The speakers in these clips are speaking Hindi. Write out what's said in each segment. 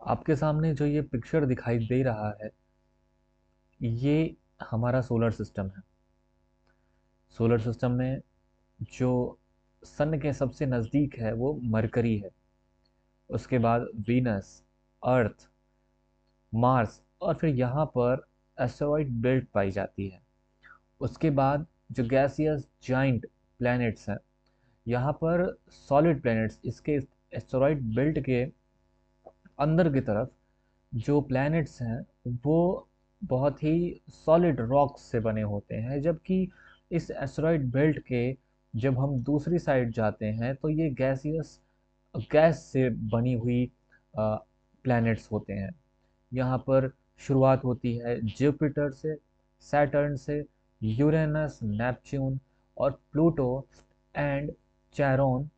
आपके सामने जो ये पिक्चर दिखाई दे रहा है, ये हमारा सोलर सिस्टम है। सोलर सिस्टम में जो सन के सबसे नज़दीक है वो मरकरी है। उसके बाद वीनस, अर्थ, मार्स और फिर यहाँ पर एस्टेरॉइड बेल्ट पाई जाती है। उसके बाद जो गैसियस जाइंट प्लैनेट्स हैं, यहाँ पर सॉलिड प्लैनेट्स, इसके एस्टेरॉइड बेल्ट के अंदर की तरफ जो प्लैनेट्स हैं वो बहुत ही सॉलिड रॉक्स से बने होते हैं, जबकि इस एस्टेरॉइड बेल्ट के जब हम दूसरी साइड जाते हैं तो ये गैस से बनी हुई प्लैनेट्स होते हैं। यहाँ पर शुरुआत होती है जुपिटर से, सैटर्न से, यूरेनस, नेपच्यून और प्लूटो एंड चैरोन।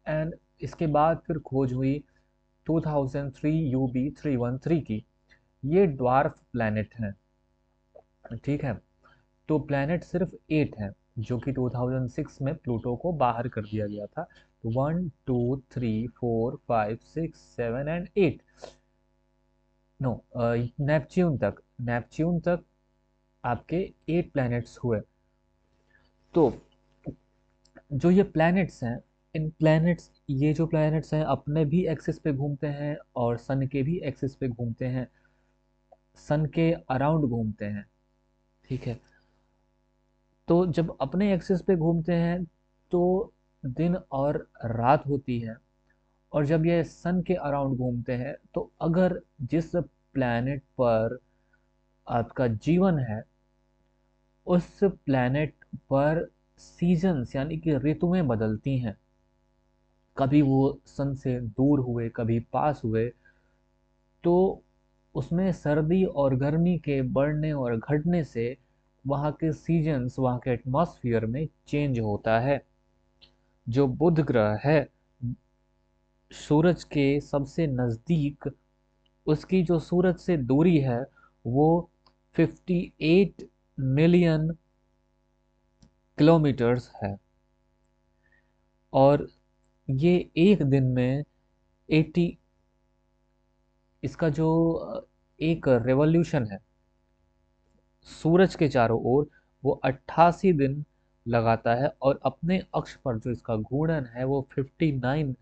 एंड इसके बाद फिर खोज हुई 2003 यूबी 313 की। ये ड्वार्फ प्लैनेट हैं। ठीक है, तो प्लैनेट सिर्फ 8 हैं, जो कि 2006 में प्लूटो को बाहर कर दिया गया था। तो 1 2 3 4 5 6 7 एंड 8, नो, नेपच्यून तक आपके 8 प्लैनेट्स हुए। तो जो ये प्लैनेट्स हैं, इन प्लैनेट्स ये जो प्लैनेट्स हैं अपने भी एक्सिस पे घूमते हैं और सन के भी एक्सिस पे घूमते हैं, सन के अराउंड घूमते हैं। ठीक है, तो जब अपने एक्सिस पे घूमते हैं तो दिन और रात होती है, और जब ये सन के अराउंड घूमते हैं तो अगर जिस प्लैनेट पर आपका जीवन है, उस प्लैनेट पर सीजन्स यानी कि ऋतुएं बदलती हैं। कभी वो सन से दूर हुए, कभी पास हुए, तो उसमें सर्दी और गर्मी के बढ़ने और घटने से वहाँ के सीजन्स, वहाँ के एटमॉस्फेयर में चेंज होता है। जो बुध ग्रह है, सूरज के सबसे नज़दीक, उसकी जो सूरज से दूरी है वो 58 मिलियन किलोमीटर्स है। और ये एक दिन में 80, इसका जो एक रेवोल्यूशन है सूरज के चारों ओर, वो 88 दिन लगाता है, और अपने अक्ष पर जो इसका घूर्णन है वो 59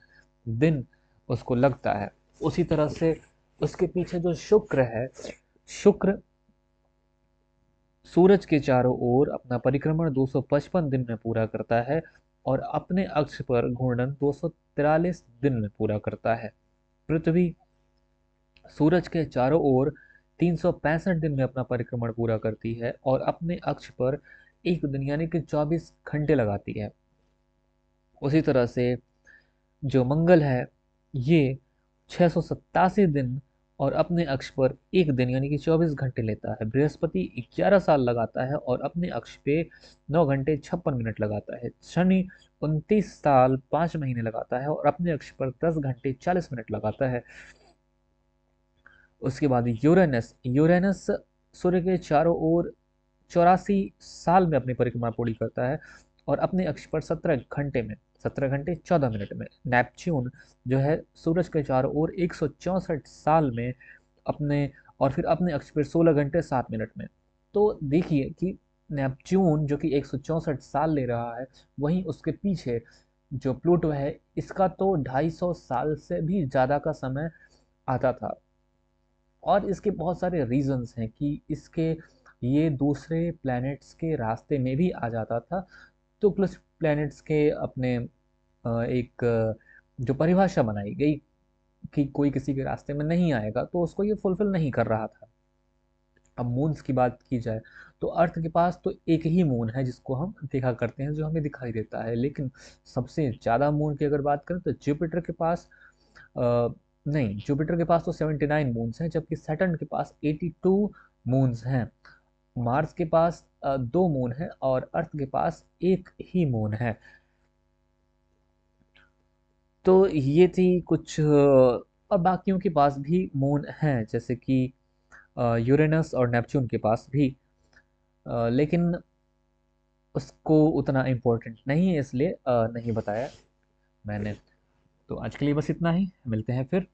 दिन उसको लगता है। उसी तरह से उसके पीछे जो शुक्र है, शुक्र सूरज के चारों ओर अपना परिक्रमण 255 दिन में पूरा करता है, और अपने अक्ष पर घूर्णन 243 दिन में पूरा करता है। पृथ्वी सूरज के चारों ओर 365 दिन में अपना परिक्रमण पूरा करती है, और अपने अक्ष पर एक दिन यानी कि 24 घंटे लगाती है। उसी तरह से जो मंगल है, ये 687 दिन और अपने अक्ष पर एक दिन यानी कि 24 घंटे लेता है। बृहस्पति 11 साल लगाता है और अपने अक्ष पे 9 घंटे 56 मिनट लगाता है। शनि 29 साल 5 महीने लगाता है और अपने अक्ष पर 10 घंटे 40 मिनट लगाता है। उसके बाद यूरेनस, यूरेनस सूर्य के चारों ओर 84 साल में अपनी परिक्रमा पूरी करता है, और अपने अक्ष पर 17 घंटे 14 मिनट में। नेपच्यून जो है सूरज के चारों ओर 164 साल में अपने, और फिर अपने अक्ष पर 16 घंटे 7 मिनट में। तो देखिए कि नेपच्यून जो कि 164 साल ले रहा है, वहीं उसके पीछे जो प्लूटो है, इसका तो 250 साल से भी ज़्यादा का समय आता था। और इसके बहुत सारे रीजंस हैं कि इसके ये दूसरे प्लैनेट्स के रास्ते में भी आ जाता था। तो प्लस प्लैनेट्स के अपने एक जो परिभाषा बनाई गई कि कोई किसी के रास्ते में नहीं आएगा, तो उसको ये फुलफिल नहीं कर रहा था। अब मून्स की बात की जाए तो अर्थ के पास तो एक ही मून है जिसको हम देखा करते हैं, जो हमें दिखाई देता है। लेकिन सबसे ज़्यादा मून की अगर बात करें तो जुपिटर के पास नहीं, जुपिटर के पास तो 79 मून्स हैं, जबकि सैटर्न के पास 82 मून्स हैं। मार्स के पास 2 मून है, और अर्थ के पास एक ही मून है। तो ये थी कुछ और बाकियों के पास भी मून हैं, जैसे कि यूरेनस और नेपच्यून के पास भी, लेकिन उसको उतना इम्पोर्टेंट नहीं है, इसलिए नहीं बताया मैंने। तो आज के लिए बस इतना ही, मिलते हैं फिर।